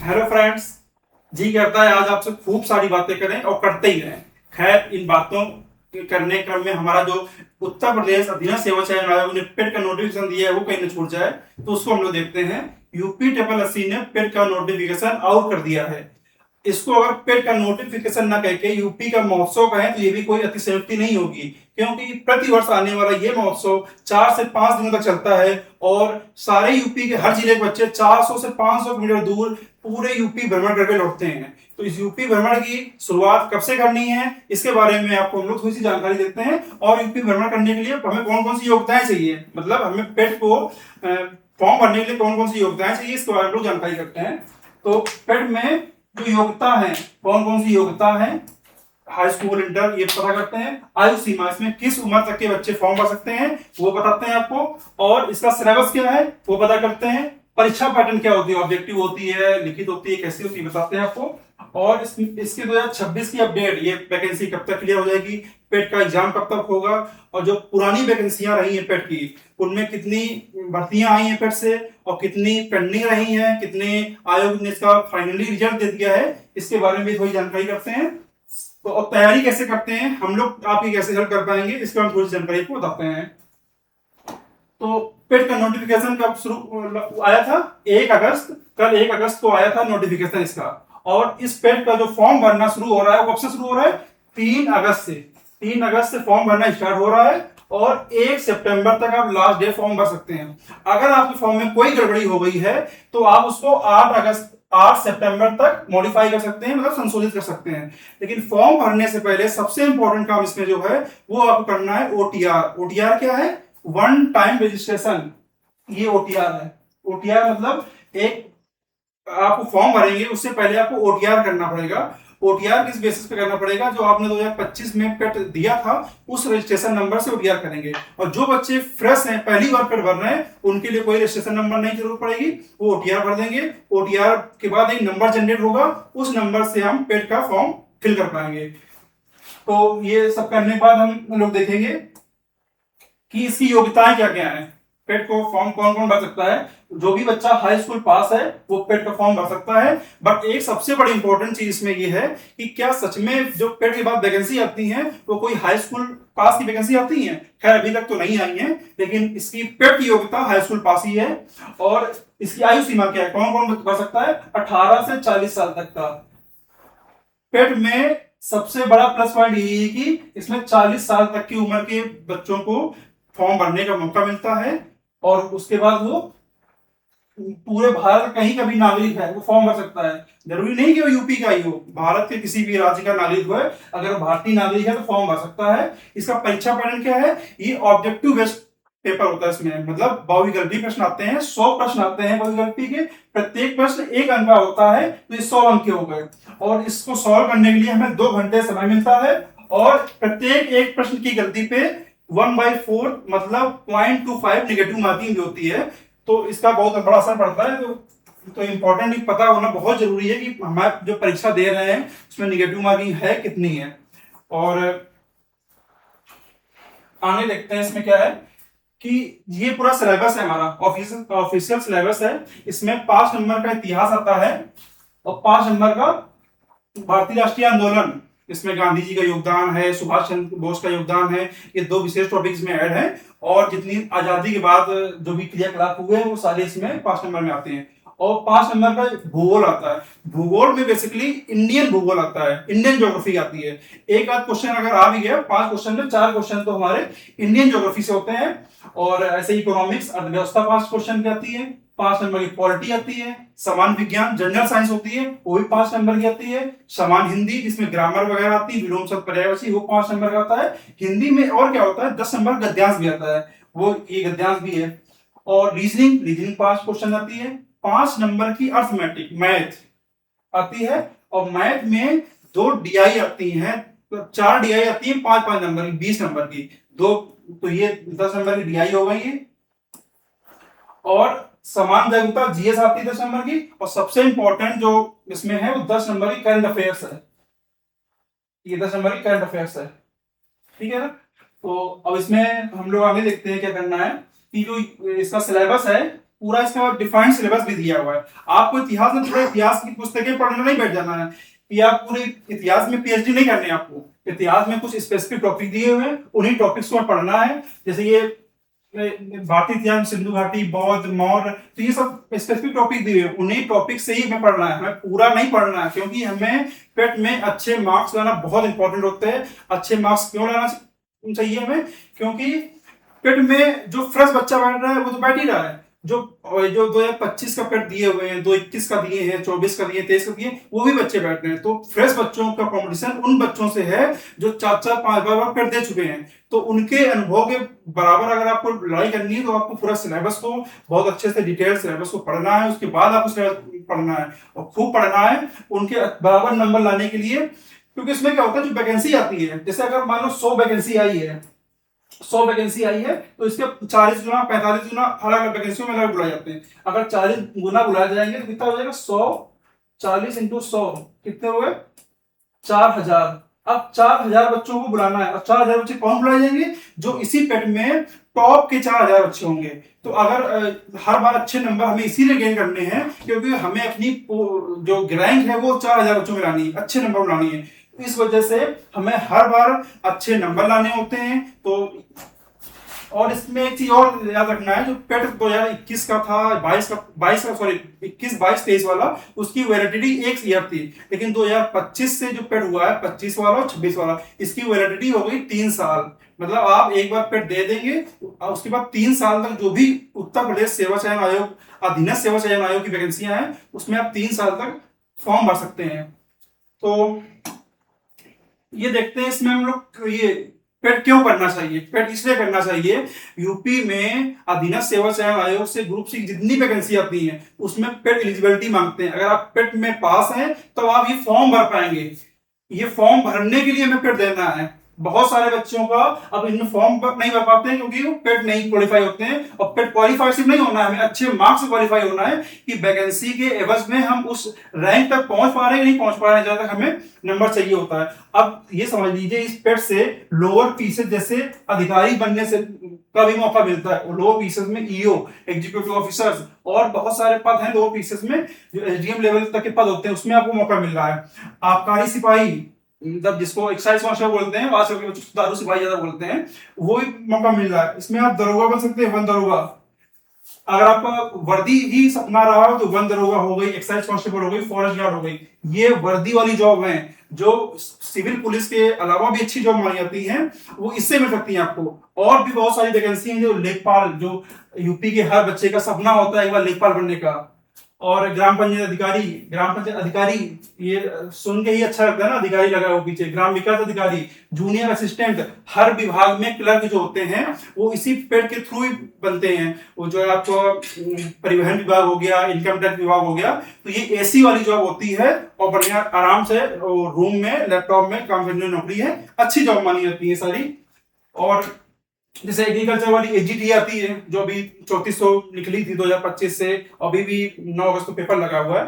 Hello friends. जी करता है आज आपसे खूब सारी बातें करें और करते ही रहें। खैर, इन बातों के करने क्रम में हमारा जो उत्तर प्रदेश अधीनस्थ सेवा चयन आयोग ने पेड का नोटिफिकेशन दिया है वो कहीं न छूट जाए, तो उसको हम लोग देखते हैं। यूपी ट्रिपल एससी ने पेड का नोटिफिकेशन आउट कर दिया है। इसको अगर पेड का नोटिफिकेशन ना कह के यूपी का महोत्सव कहें तो ये भी कोई अतिशयोक्ति नहीं होगी, क्योंकि प्रतिवर्ष आने वाला ये महोत्सव 4 से 5 दिनों तक चलता है और सारे यूपी के हर जिले के बच्चे 400 से 500 किलोमीटर दूर पूरे यूपी भ्रमण करके लौटते हैं। तो इस यूपी भ्रमण की शुरुआत कब से करनी है इसके बारे में आपको हम लोग थोड़ी सी जानकारी देते हैं। और यूपी भ्रमण करने के लिए हमें कौन कौन सी योग्यताएं चाहिए, मतलब हमें पेड को फॉर्म भरने के लिए कौन कौन सी योग्यताएं चाहिए इसके बारे में लोग जानकारी करते हैं। तो पेड में जो योग्यता है, कौन कौन सी योग्यता है, हाई स्कूल इंटर ये पता करते हैं। आयु सीमा, इसमें किस उम्र तक के बच्चे फॉर्म भर सकते हैं वो बताते हैं आपको। और इसका सिलेबस क्या है वो पता करते हैं। परीक्षा पैटर्न क्या होती है, ऑब्जेक्टिव होती है, लिखित होती है, कैसी होती है बताते हैं आपको। और इसके 2026 की अपडेट, ये वैकेंसी कब तक क्लियर हो जाएगी, पेट का एग्जाम कब तक होगा, और जो पुरानी वैकेंसियां रही हैं पेट की उनमें कितनी भर्तियां आई हैं पेट से और कितनी पेंडिंग रही हैं, कितने आयोग ने इसका फाइनली रिजल्ट दे दिया है, इसके बारे में भी थोड़ी जानकारी करते हैं। तो और तैयारी कैसे करते हैं हम लोग, आप ये कैसे हेल्प कर पाएंगे इसके बारे में थोड़ी जानकारी को बताते हैं। तो पेट का नोटिफिकेशन कब शुरू आया था, 1 अगस्त, कल 1 अगस्त को आया था नोटिफिकेशन इसका। और इस पेट का जो फॉर्म भरना शुरू हो रहा है वो कब से शुरू हो रहा है, 3 अगस्त से। 3 अगस्त से फॉर्म भरना स्टार्ट हो रहा है और 1 सितंबर तक आप लास्ट डे फॉर्म भर सकते हैं। अगर आपके फॉर्म में कोई गड़बड़ी हो गई है तो आप उसको 8 सितंबर तक मॉडिफाई कर सकते हैं, मतलब संशोधित कर सकते हैं। लेकिन फॉर्म भरने से पहले सबसे इंपॉर्टेंट काम इसमें जो है वो आपको करना है ओटीआर। ओटीआर क्या है, वन टाइम रजिस्ट्रेशन, ये ओटीआर है। ओटीआर मतलब एक, आपको फॉर्म भरेंगे उससे पहले आपको ओटीआर करना पड़ेगा। ओटीआर किस बेसिस पे करना पड़ेगा, जो आपने 2025 में पेट दिया था उस रजिस्ट्रेशन नंबर से ओटीआर करेंगे। और जो बच्चे फ्रेश हैं, पहली बार पेट भर रहे हैं, उनके लिए कोई रजिस्ट्रेशन नंबर नहीं जरूरत पड़ेगी, वो ओटीआर भर देंगे। ओटीआर के बाद एक नंबर जनरेट होगा, उस नंबर से हम पेट का फॉर्म फिल कर पाएंगे। तो ये सब करने के बाद हम लोग देखेंगे कि इसकी योग्यताएं क्या क्या है। पेट को फॉर्म कौन कौन भर सकता है, जो भी बच्चा हाई स्कूल पास है वो पेट का फॉर्म भर सकता है। बट एक सबसे बड़ी इंपॉर्टेंट चीज इसमें ये है कि क्या सच में जो पेट के बाद वैकेंसी आती है वो कोई हाई स्कूल पास की वैकेंसी आती है। खैर अभी तक तो नहीं आई है, लेकिन इसकी पेट की योग्यता हाई स्कूल पास ही है। और इसकी आयु सीमा क्या है, कौन कौन भर सकता है, 18 से 40 साल तक का। पेट में सबसे बड़ा प्लस पॉइंट यही है कि इसमें 40 साल तक की उम्र के बच्चों को फॉर्म भरने का मौका मिलता है। और उसके बाद वो पूरे भारत कहीं का भी नागरिक है वो फॉर्म भर सकता है। जरूरी नहीं कि वो यूपी का ही हो, भारत के किसी भी राज्य का नागरिक हो, अगर भारतीय नागरिक है तो फॉर्म भर सकता है। इसका परीक्षा पैटर्न क्या है, ये ऑब्जेक्टिव बेस्ड पेपर होता है। इसमें मतलब बहुविकल्पी प्रश्न आते हैं, 100 प्रश्न आते हैं बहुविकल्पी के। प्रत्येक प्रश्न 1 अंक का होता है, तो ये 100 अंक के हो गए। और इसको सॉल्व करने के लिए हमें 2 घंटे समय मिलता है। और प्रत्येक एक प्रश्न की गलती पे 1/4 मतलब 0.25 निगेटिव मार्किंग भी होती है। तो इसका बहुत बड़ा असर पड़ता है। तो इंपॉर्टेंट पता होना बहुत जरूरी है कि हमारे जो परीक्षा दे रहे हैं उसमें निगेटिव मार्किंग है कितनी है। और आगे देखते हैं इसमें क्या है कि ये पूरा सिलेबस है हमारा, ऑफिशियल सिलेबस है। इसमें 5 नंबर का इतिहास आता है और 5 नंबर का भारतीय राष्ट्रीय आंदोलन, इसमें गांधी जी का योगदान है, सुभाष चंद्र बोस का योगदान है। ये 2 विशेष टॉपिक्स में ऐड है। और जितनी आजादी के बाद जो भी क्रियाकलाप हुए हैं वो सारे इसमें 5 नंबर में आते हैं। और 5 नंबर का भूगोल आता है। भूगोल में बेसिकली इंडियन भूगोल आता है, इंडियन ज्योग्राफी आती है। एक आध क्वेश्चन अगर आ भी गया, 5 क्वेश्चन में 4 क्वेश्चन तो हमारे इंडियन ज्योग्राफी से होते हैं। और ऐसे इकोनॉमिक्स अर्थव्यवस्था 5 क्वेश्चन की आती है। 5 नंबर की पॉलिटी आती है। समान विज्ञान जनरल साइंस होती है, वो भी 5 नंबर की आती है। समान हिंदी जिसमें ग्रामर वगैरह आती है, विलोम शब्द पर्यायवाची, वो 5 नंबर का आता है। हिंदी में और क्या होता है, 10 नंबर गद्यांश भी आता है, वो ये गद्यांश भी है। और रीजनिंग 5 क्वेश्चन आती है। 5 नंबर की अर्थमेटिक मैथ आती है। और मैथ में 2 डीआई आती हैं, तो 4 डीआई आती है 5-5 नंबर की, 20 नंबर की दो, तो ये 10 नंबर की डीआई हो गई है। और समान जागरूकता जीएस आती है 10 नंबर की। और सबसे इंपॉर्टेंट जो इसमें है वो 10 नंबर की करंट अफेयर्स है। ये 10 नंबर की करंट अफेयर्स है, ठीक है ना। तो अब इसमें हम लोग आगे देखते हैं क्या करना है कि जो इसका सिलेबस है पूरा इसका डिफाइंड सिलेबस भी दिया हुआ है। आपको इतिहास में पूरा इतिहास की पुस्तकें पढ़ने नहीं बैठ जाना है कि आप पूरे इतिहास में पीएचडी नहीं करनी है। आपको इतिहास में कुछ स्पेसिफिक टॉपिक दिए हुए हैं, उन्हीं टॉपिक्स को पढ़ना है। जैसे ये भारतीय इतिहास, सिंधु घाटी, बौद्ध, मौर्य, तो ये सब स्पेसिफिक टॉपिक दिए हुए, उन्हीं टॉपिक से ही हमें पढ़ना है, हमें पूरा नहीं पढ़ना है। क्योंकि हमें पेट में अच्छे मार्क्स लाना बहुत इंपॉर्टेंट होते हैं। अच्छे मार्क्स क्यों लाना चाहिए हमें? क्योंकि पेट में जो फ्रेश बच्चा बैठ रहा है वो तो बैठ ही रहा है। जो 2025 का पेट दिए हुए हैं, 2021 का दिए हैं, 24 का दिए, 23 का दिए, वो भी बच्चे बैठ रहे हैं। तो फ्रेश बच्चों का कंपटीशन उन बच्चों से है जो 4-4, 5 बार पेट दे चुके हैं। तो उनके अनुभव के बराबर अगर आपको लड़ाई करनी है तो आपको पूरा सिलेबस को बहुत अच्छे से डिटेल सिलेबस को पढ़ना है। उसके बाद आपको सिलेबस पढ़ना है और खूब पढ़ना है उनके बराबर नंबर लाने के लिए। क्योंकि इसमें क्या होता है, जो वैकेंसी आती है, जैसे अगर मान लो 100 वैकेंसी आई है, 100 वैकेंसी आई है तो इसके 40 गुना 45 गुना अलग अलग वैकेंसियों में अलग बुलाए जाते हैं। अगर 40 गुना बुलाए जाएंगे तो कितना हो जाएगा? 140 इंटू 100 कितने हुए? 4000। अब 4000 बच्चों को बुलाना है। और 4000 बच्चे कौन बुलाए जाएंगे? जो इसी पेट में टॉप के 4000 बच्चे होंगे। तो अगर हर बार अच्छे नंबर हमें इसीलिए गेन करने हैं क्योंकि हमें अपनी जो रैंक है वो 4000 बच्चों में लानी है, अच्छे नंबर लानी है। इस वजह से हमें हर बार अच्छे नंबर लाने होते हैं। तो और इसमें एक चीज और याद रखना है, जो पेट 2021 का था, 22 का सॉरी 21, 22, 23 वाला, उसकी वैलिडिटी 1 ईयर थी। लेकिन 2025 से जो पेट हुआ है, 25 वाला और 26 वाला, इसकी वैलिडिटी हो गई 3 साल। मतलब आप एक बार पेट दे देंगे और उसके बाद 3 साल तक जो भी उत्तर प्रदेश सेवा चयन आयोग, अधीनस्थ सेवा चयन आयोग की वैकेंसियां हैं, उसमें आप 3 साल तक फॉर्म भर सकते हैं। तो ये देखते हैं इसमें हम लोग ये पेट क्यों करना चाहिए। पेट इसलिए करना चाहिए, यूपी में अधीनस्थ सेवा चयन आयोग से ग्रुप सी जितनी वैकेंसी आती है उसमें पेट एलिजिबिलिटी मांगते हैं। अगर आप पेट में पास हैं तो आप ये फॉर्म भर पाएंगे। ये फॉर्म भरने के लिए हमें पेट देना है। बहुत सारे बच्चों का अब इन फॉर्म नहीं भर पाते हैं क्योंकि वो पेट नहीं क्वालिफाई होते हैं। और पेट क्वालिफाई सिर्फ नहीं होना है, हमें अच्छे मार्क्स से क्वालिफाई होना है कि वैकेंसी के एवज में हम उस रैंक तक पहुंच पा रहे हैं नहीं पहुंच पा रहे हैं, जहां तक हमें नंबर चाहिए होता है। अब ये समझ लीजिए, इस पेट से लोअर पीसेज जैसे अधिकारी बनने से का भी मौका मिलता है। लोअर पीसेज में ईओ, एग्जीक्यूटिव ऑफिसर्स और बहुत सारे पद हैं लोअर पीसेज में, जो एसडीएम लेवल तक के पद होते हैं, उसमें आपको मौका मिल रहा है। आबकारी सिपाही, मतलब जिसको एक्साइज कांस्टेबल बोलते हैं, आजकल के बच्चे दारू सिपाही ज्यादा बोलते हैं, वो भी मौका मिल रहा है। इसमें आप दरोगा बन सकते हैं, वन दरोगा। अगर आपका वर्दी ही सपना रहा हो तो वन दरोगा हो गई, एक्साइज कांस्टेबल हो गई, फॉरेस्ट गार्ड हो गई। ये वर्दी वाली जॉब है जो सिविल पुलिस के अलावा भी अच्छी जॉब मानी जाती है, वो इससे मिल सकती है आपको। और भी बहुत सारी वैकेंसी हैं, जो लेखपाल, जो यूपी के हर बच्चे का सपना होता है एक बार लेखपाल बनने का। और ग्राम पंचायत अधिकारी, ये सुन के ही अच्छा लगता है ना, अधिकारी लगा हो पीछे। ग्राम विकास अधिकारी, जूनियर असिस्टेंट, हर विभाग में क्लर्क जो होते हैं वो इसी पेड के थ्रू ही बनते हैं। वो जो है आपको परिवहन विभाग हो गया, इनकम टैक्स विभाग हो गया, तो ये एसी वाली जॉब होती है और बढ़िया आराम से रूम में लैपटॉप में काम करने की नौकरी है, अच्छी जॉब मानी जाती है सारी। और जैसे एग्रीकल्चर वाली एजीटी आती है जो अभी 3400 निकली थी 2025 से, अभी भी 9 अगस्त को पेपर लगा हुआ है।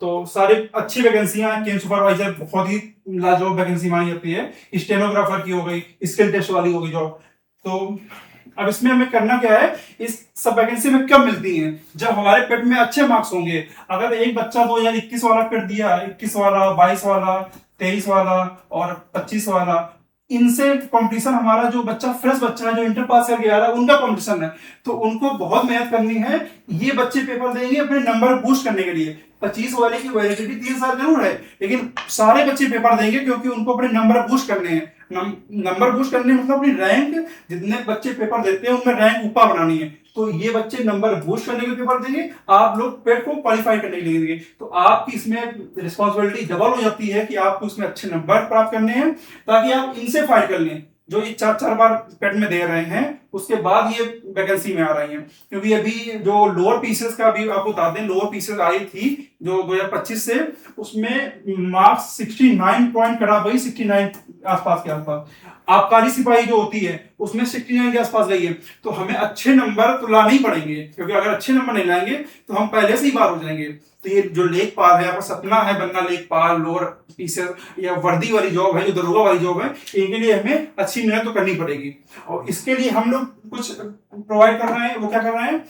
तो सारे अच्छी वैकेंसियां हैं। केम सुपरवाइजर बहुत ही लाजवाब वैकेंसी मानी जाती है। स्टेनोग्राफर की हो गई, स्किल टेस्ट वाली हो गई जॉब। तो अब इसमें हमें करना क्या है, इस सब वैकेंसी में कब मिलती हैं? जब हमारे पेट में अच्छे मार्क्स होंगे। अगर एक बच्चा 2021 वाला पेट दिया, 21 वाला, 22 वाला, 23 वाला और 25 वाला, इनसे कंपटीशन, हमारा जो बच्चा फ्रेश बच्चा है जो इंटर पास करके आ रहा है उनका कंपटीशन है, तो उनको बहुत मेहनत करनी है। ये बच्चे पेपर देंगे अपने नंबर बूस्ट करने के लिए। 25 वाले की वैलिडिटी 3 साल जरूर है, लेकिन सारे बच्चे पेपर देंगे क्योंकि उनको अपने नंबर बूस्ट करने हैं। नंबर बूस्ट करने मतलब अपनी रैंक, जितने बच्चे पेपर देते हैं उनमें रैंक ऊपर बनानी है। तो ये बच्चे नंबर बूस्ट करने के लिए पेपर देंगे, आप लोग पेट को क्वालिफाई करने के लिए देंगे। तो आपकी इसमें रिस्पॉन्सिबिलिटी डबल हो जाती है कि आपको इसमें अच्छे नंबर प्राप्त करने हैं ताकि आप इनसे फाइट कर लें जो ये 4-4 बार पेट में दे रहे हैं, उसके बाद ये वैकेंसी में आ रही हैं। क्योंकि अभी जो लोअर पीसेस का भी आपको बता दें, लोअर पीसेस आई थी जो 2025 से, उसमें मार्क्स 69 पॉइंट करा गई, 69 आसपास के आसपास। आबकारी सिपाही जो होती है उसमें 69 के आसपास गई है। तो हमें अच्छे नंबर तो लाने ही पड़ेंगे, क्योंकि अगर अच्छे नंबर नहीं लाएंगे तो हम पहले से ही बाहर हो जाएंगे। तो ये जो लेखपाल है, आपका सपना है बनना लेखपाल, लोअर पीसेस या वर्दी वाली जॉब है, जो दरोगा वाली जॉब है, इनके लिए हमें अच्छी मेहनत तो करनी पड़ेगी। और इसके लिए हम लोग कुछ प्रोवाइड कर रहे हैं। वो क्या कर रहे हैं,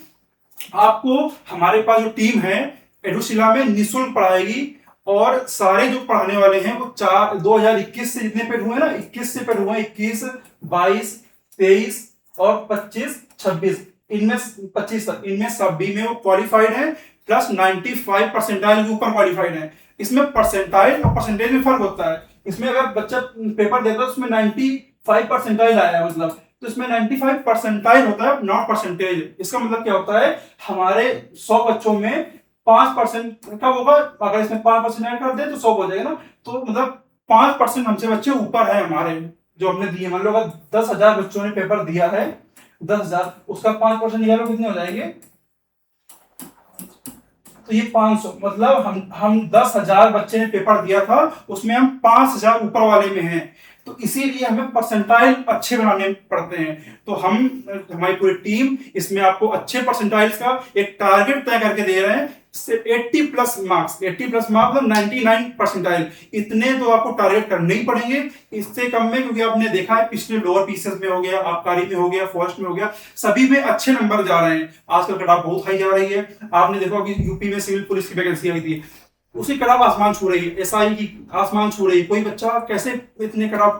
आपको हमारे पास जो टीम है एडुशिला में निःशुल्क पढ़ाएगी, और सारे जो पढ़ाने वाले हैं वो 2021 से जितने पेड हुए ना, 21 से पेड हुए, 21, 22, 23 और 25, 26, इनमें 25 तक, इनमें सभी में वो क्वालिफाइड है, प्लस 95 परसेंटाइल के ऊपर क्वालिफाइड है। इसमें परसेंटाइल और परसेंटेज में फर्क होता है। इसमें अगर बच्चा पेपर देता है उसमें 95 परसेंटाइल आया मतलब, तो इसमें 95 परसेंटाइल होता है, नॉट परसेंटेज। इसका मतलब क्या होता है, हमारे 100 बच्चों में 5% का होगा, अगर इसमें 5% ऐड कर दे तो 100 हो जाएगा ना, तो मतलब 5% हमसे बच्चे ऊपर है हमारे जो हमने दिए। मान लो अगर 10,000 बच्चों ने पेपर दिया है, 10,000, उसका 5% निकालो कितने हो जाएंगे, तो ये 500, मतलब हम 10,000 बच्चे ने पेपर दिया था, उसमें हम 5,000 ऊपर वाले में हैं, तो इसीलिए हमें परसेंटाइल अच्छे बनाने पड़ते हैं। तो हमारी पूरी टीम इसमें आपको अच्छे परसेंटाइल्स का एक टारगेट तय करके दे रहे हैं, 80 प्लस मार्क्स, 80 प्लस मार्क्स मतलब 99 परसेंटाइल, इतने तो आपको टारगेट करने ही पड़ेंगे। इससे कम में, क्योंकि आपने देखा है पिछले लोअर पीसेस में हो गया, आबकारी में हो गया, फॉरेस्ट में हो गया, सभी में अच्छे नंबर जा रहे हैं। आजकल कटाव बहुत हाई जा रही है। आपने देखा कि यूपी में सिविल पुलिस की वैकेंसी आई थी, उसी कटाव आसमान छू रही है, एसआई की आसमान छू रही है। कोई बच्चा कैसे इतने कटाव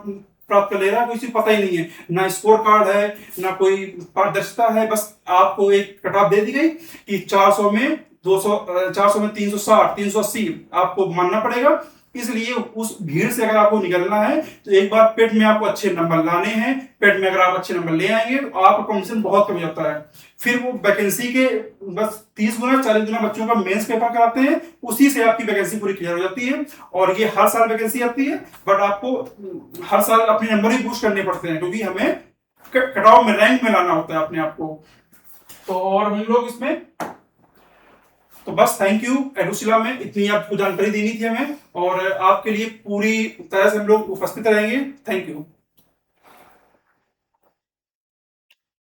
प्राप्त कर ले रहा है, किसी पता ही नहीं है, ना स्कोर कार्ड है, ना कोई पारदर्शिता है। बस आपको एक कटाव दे दी गई कि 400 में 200, 400 में 360, 380 आपको मानना पड़ेगा। इसलिए उस भीड़ से अगर आपको निकलना है तो एक बार पेट में आपको अच्छे नंबर लाने हैं। पेट में अगर आप अच्छे नंबर ले आएंगे तो आपका कंपटीशन बहुत कम जाता है। फिर वो वैकेंसी के बस 30 गुना 40 गुना बच्चों का मेंस पेपर कराते हैं, उसी से आपकी वैकेंसी पूरी क्लियर हो जाती है। और ये हर साल वैकेंसी आती है, बट आपको हर साल अपने नंबर ही बूस्ट करने पड़ते हैं, क्योंकि हमें कटाव में, रैंक में लाना होता है अपने आप को। तो और हम लोग इसमें, तो बस थैंक यू, एडुशिला में इतनी आपको जानकारी देनी थी हमें, और आपके लिए पूरी तरह से हम लोग उपस्थित रहेंगे। Thank you.